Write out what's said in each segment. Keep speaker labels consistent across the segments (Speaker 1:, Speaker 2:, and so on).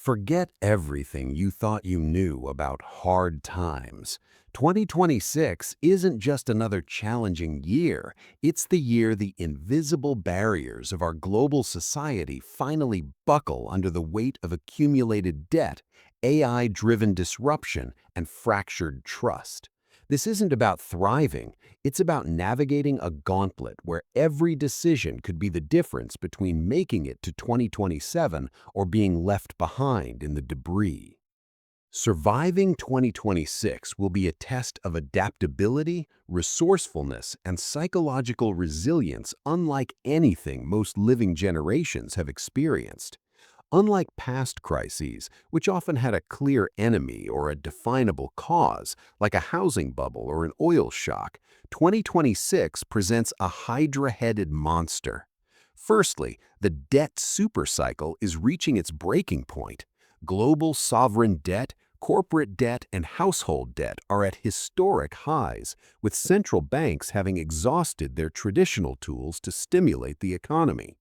Speaker 1: Forget everything you thought you knew about hard times. 2026 isn't just another challenging year, it's the year the invisible barriers of our global society finally buckle under the weight of accumulated debt, AI-driven disruption, and fractured trust. This isn't about thriving, it's about navigating a gauntlet where every decision could be the difference between making it to 2027 or being left behind in the debris. Surviving 2026 will be a test of adaptability, resourcefulness, and psychological resilience unlike anything most living generations have experienced. Unlike past crises, which often had a clear enemy or a definable cause, like a housing bubble or an oil shock, 2026 presents a hydra-headed monster. Firstly, the debt supercycle is reaching its breaking point. Global sovereign debt, corporate debt, and household debt are at historic highs, with central banks having exhausted their traditional tools to stimulate the economy.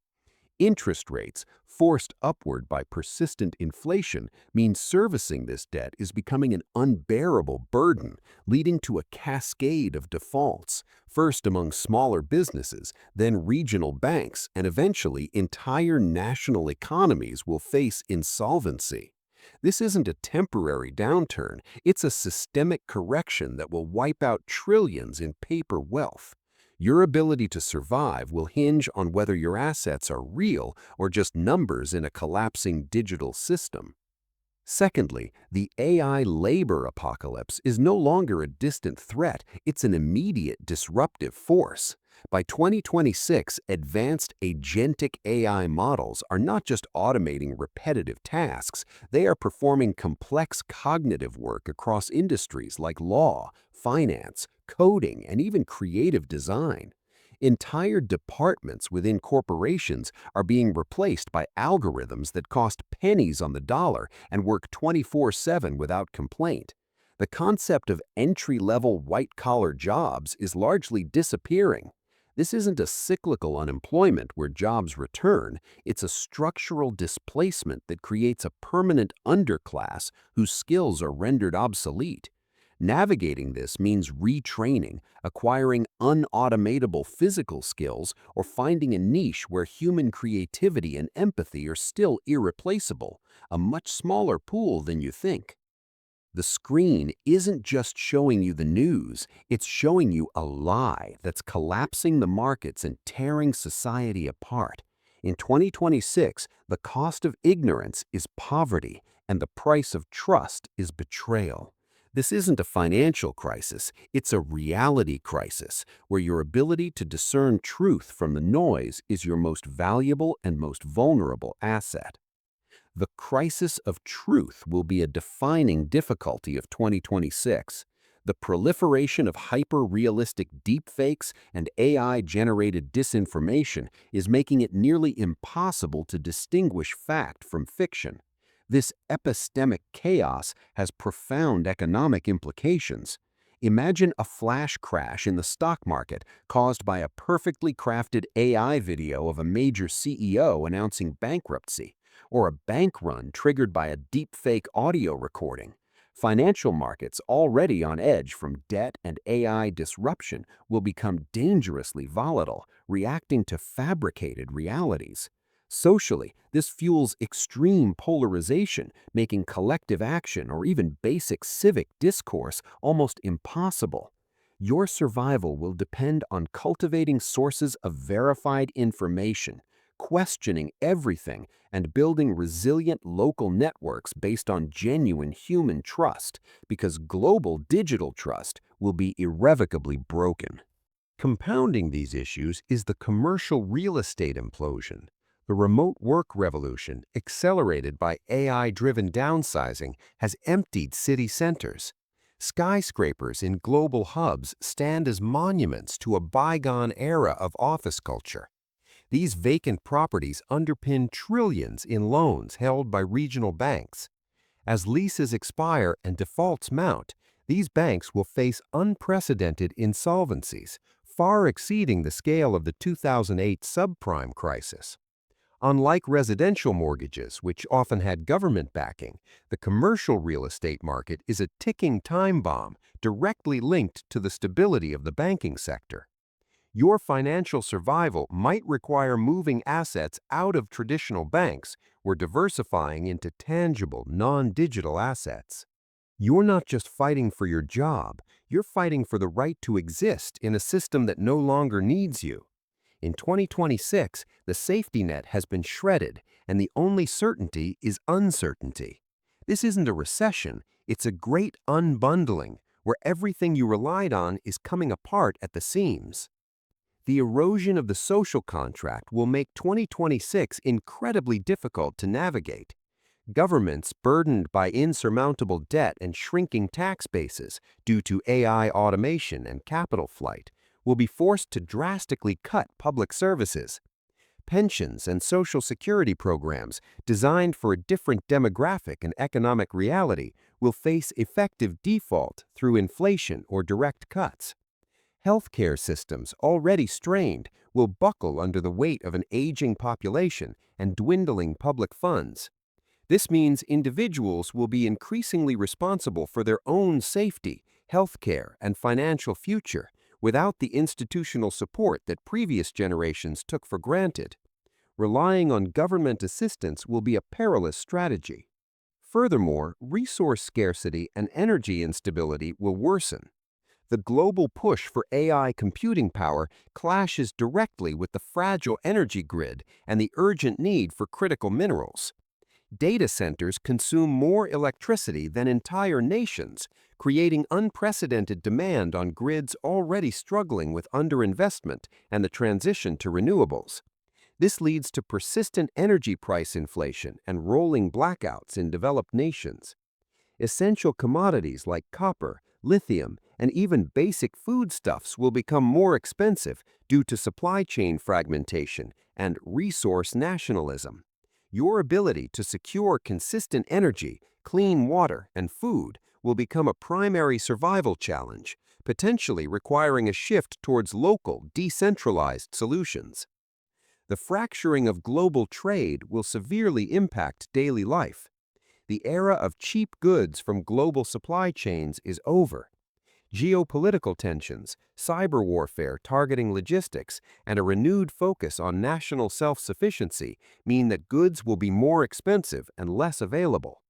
Speaker 1: Interest rates, forced upward by persistent inflation, mean servicing this debt is becoming an unbearable burden, leading to a cascade of defaults, first among smaller businesses, then regional banks, and eventually entire national economies will face insolvency. This isn't a temporary downturn, it's a systemic correction that will wipe out trillions in paper wealth. Your ability to survive will hinge on whether your assets are real or just numbers in a collapsing digital system. Secondly, the AI labor apocalypse is no longer a distant threat, it's an immediate disruptive force. By 2026, advanced agentic AI models are not just automating repetitive tasks, they are performing complex cognitive work across industries like law, finance, coding, and even creative design. Entire departments within corporations are being replaced by algorithms that cost pennies on the dollar and work 24/7 without complaint. The concept of entry-level white-collar jobs is largely disappearing. This isn't a cyclical unemployment where jobs return, it's a structural displacement that creates a permanent underclass whose skills are rendered obsolete. Navigating this means retraining, acquiring unautomatable physical skills, or finding a niche where human creativity and empathy are still irreplaceable, a much smaller pool than you think. The screen isn't just showing you the news, it's showing you a lie that's collapsing the markets and tearing society apart. In 2026, the cost of ignorance is poverty, and the price of trust is betrayal. This isn't a financial crisis, it's a reality crisis, where your ability to discern truth from the noise is your most valuable and most vulnerable asset. The crisis of truth will be a defining difficulty of 2026. The proliferation of hyper-realistic deepfakes and AI-generated disinformation is making it nearly impossible to distinguish fact from fiction. This epistemic chaos has profound economic implications. Imagine a flash crash in the stock market caused by a perfectly crafted AI video of a major CEO announcing bankruptcy, or a bank run triggered by a deepfake audio recording. Financial markets, already on edge from debt and AI disruption, will become dangerously volatile, reacting to fabricated realities. Socially, this fuels extreme polarization, making collective action or even basic civic discourse almost impossible. Your survival will depend on cultivating sources of verified information, questioning everything, and building resilient local networks based on genuine human trust, because global digital trust will be irrevocably broken. Compounding these issues is the commercial real estate implosion. The remote work revolution, accelerated by AI-driven downsizing, has emptied city centers. Skyscrapers in global hubs stand as monuments to a bygone era of office culture. These vacant properties underpin trillions in loans held by regional banks. As leases expire and defaults mount, these banks will face unprecedented insolvencies, far exceeding the scale of the 2008 subprime crisis. Unlike residential mortgages, which often had government backing, the commercial real estate market is a ticking time bomb directly linked to the stability of the banking sector. Your financial survival might require moving assets out of traditional banks or diversifying into tangible, non-digital assets. You're not just fighting for your job, you're fighting for the right to exist in a system that no longer needs you. In 2026, the safety net has been shredded, and the only certainty is uncertainty. This isn't a recession, it's a great unbundling, where everything you relied on is coming apart at the seams. The erosion of the social contract will make 2026 incredibly difficult to navigate. Governments burdened by insurmountable debt and shrinking tax bases due to AI automation and capital flight will be forced to drastically cut public services. Pensions and social security programs designed for a different demographic and economic reality will face effective default through inflation or direct cuts. Healthcare systems, already strained, will buckle under the weight of an aging population and dwindling public funds. This means individuals will be increasingly responsible for their own safety, healthcare, and financial future without the institutional support that previous generations took for granted. Relying on government assistance will be a perilous strategy. Furthermore, resource scarcity and energy instability will worsen. The global push for AI computing power clashes directly with the fragile energy grid and the urgent need for critical minerals. Data centers consume more electricity than entire nations, creating unprecedented demand on grids already struggling with underinvestment and the transition to renewables. This leads to persistent energy price inflation and rolling blackouts in developed nations. Essential commodities like copper, lithium, and even basic foodstuffs will become more expensive due to supply chain fragmentation and resource nationalism. Your ability to secure consistent energy, clean water, and food will become a primary survival challenge, potentially requiring a shift towards local, decentralized solutions. The fracturing of global trade will severely impact daily life. The era of cheap goods from global supply chains is over. Geopolitical tensions, cyber warfare targeting logistics, and a renewed focus on national self-sufficiency mean that goods will be more expensive and less available.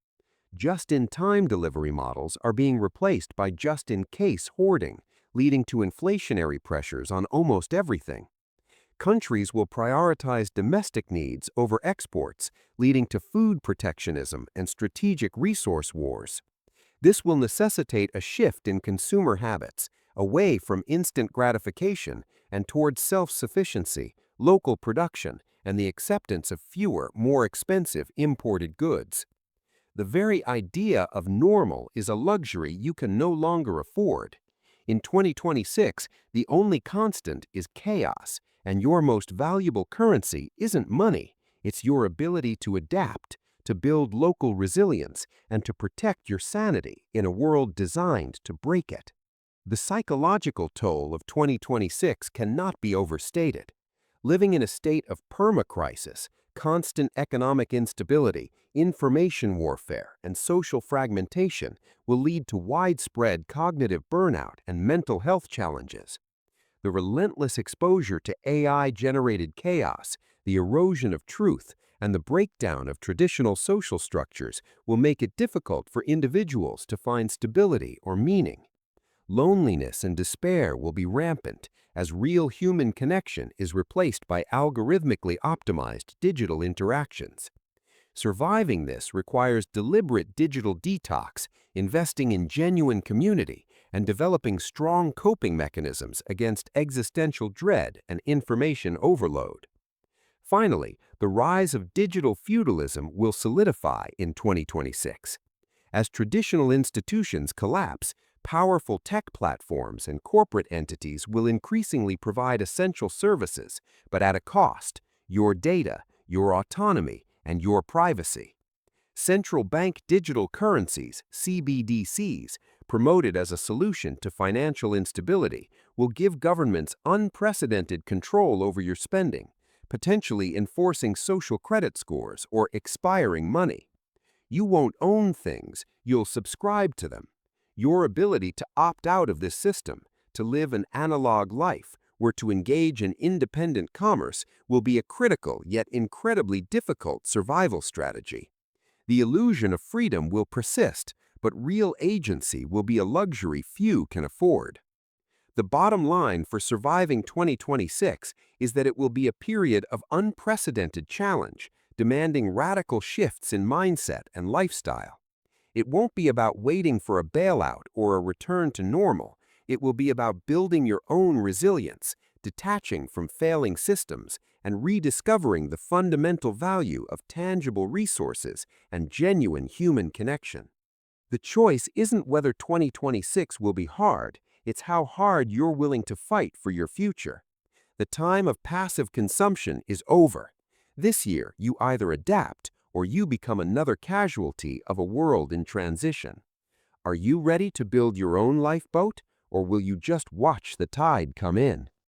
Speaker 1: Just-in-time delivery models are being replaced by just-in-case hoarding, leading to inflationary pressures on almost everything. Countries will prioritize domestic needs over exports, leading to food protectionism and strategic resource wars. This will necessitate a shift in consumer habits, away from instant gratification and towards self-sufficiency, local production, and the acceptance of fewer, more expensive imported goods. The very idea of normal is a luxury you can no longer afford. In 2026, the only constant is chaos, and your most valuable currency isn't money, it's your ability to adapt, to build local resilience, and to protect your sanity in a world designed to break it. The psychological toll of 2026 cannot be overstated. Living in a state of perma-crisis, constant economic instability, information warfare, and social fragmentation will lead to widespread cognitive burnout and mental health challenges. The relentless exposure to AI-generated chaos, the erosion of truth, and the breakdown of traditional social structures will make it difficult for individuals to find stability or meaning. Loneliness and despair will be rampant as real human connection is replaced by algorithmically optimized digital interactions. Surviving this requires deliberate digital detox, investing in genuine community, and developing strong coping mechanisms against existential dread and information overload. Finally, the rise of digital feudalism will solidify in 2026. As traditional institutions collapse, powerful tech platforms and corporate entities will increasingly provide essential services, but at a cost: your data, your autonomy, and your privacy. Central bank digital currencies, CBDCs, promoted as a solution to financial instability, will give governments unprecedented control over your spending,
Speaker 2: potentially enforcing social credit scores or expiring money. You won't own things, you'll subscribe to them. Your ability to opt out of this system, to live an analog life, or to engage in independent commerce will be a critical yet incredibly difficult survival strategy. The illusion of freedom will persist, but real agency will be a luxury few can afford. The bottom line for surviving 2026 is that it will be a period of unprecedented challenge, demanding radical shifts in mindset and lifestyle. It won't be about waiting for a bailout or a return to normal. It will be about building your own resilience, detaching from failing systems, and rediscovering the fundamental value of tangible resources and genuine human connection. The choice isn't whether 2026 will be hard, it's how hard you're willing to fight for your future. The time of passive consumption is over. This year, you either adapt or you become another casualty of a world in transition. Are you ready to build your own lifeboat, or will you just watch the tide come in?